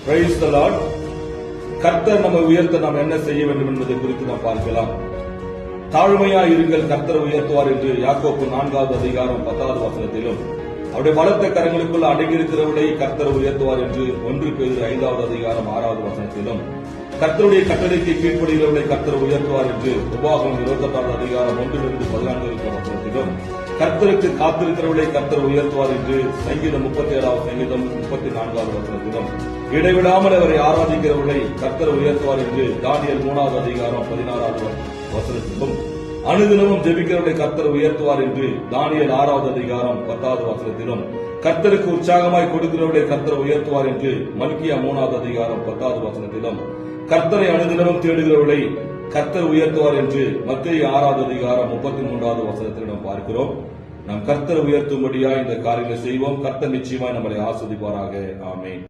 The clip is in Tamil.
Praise the Lord. கர்த்தர் நம்மை உயர்த்த நாம் என்ன செய்ய வேண்டும் என்பதை குறித்து நாம் பார்க்கலாம். தாழ்மையா இருங்கள், கர்த்தர் உயர்த்துவார் என்று யாக்கோப்பு 4வது அதிகாரம் 10வது வசனத்திலும், அவருடைய பலத்த கரங்களுக்குள் அடங்கியிருக்கிறவர்களை கர்த்தர் உயர்த்துவார் என்று 1 பேதுரு 5வது அதிகாரம் 6வது வசனத்திலும், கர்த்தருடைய கட்டளைக்கு கீழ்ப்படுகிறவர்களை கர்த்தர் உயர்த்துவார் என்று உபாகமம் 28வது அதிகாரம் 1 14 வசனத்திலும், கர்த்தருக்கு காத்திருக்கிறவர்களை கர்த்தர் உயர்த்துவார் என்று சங்கீதம் 37வது சங்கீதம் 34வது வசனத்திலும், இடைவிடாமல் அவரை ஆராதிக்கிறவர்களை கர்த்தர் உயர்த்துவார் என்று தானியேல் 3வது அதிகாரம் 16வது வசனத்திலும், அனுதினமும் ஜெபிக்கிறவர்களை கர்த்தர் உயர்த்துவார் என்று தானியேல் 6வது அதிகாரம் 10வது வசனத்திலும், கர்த்தருக்கு உற்சாகமாய் கொடுக்கிறவர்களை கர்த்தர் உயர்த்துவார் என்று மல்கியா 3வது அதிகாரம் 10வது வசனத்திலும், கர்த்தரை அனுதினமும் தேடுகிறவர்களை கர்த்தர் உயர்த்துவார் என்று மத்தேயு 6வது அதிகாரம் 33வது வசனத்திலும் பார்க்கிறோம். நாம் கர்த்தர் உயர்த்தும்படியா இந்த காரியங்களை செய்வோம். கர்த்தர் நிச்சயமாய் நம்மளை ஆசீர்வதிப்பாராக. ஆமென்.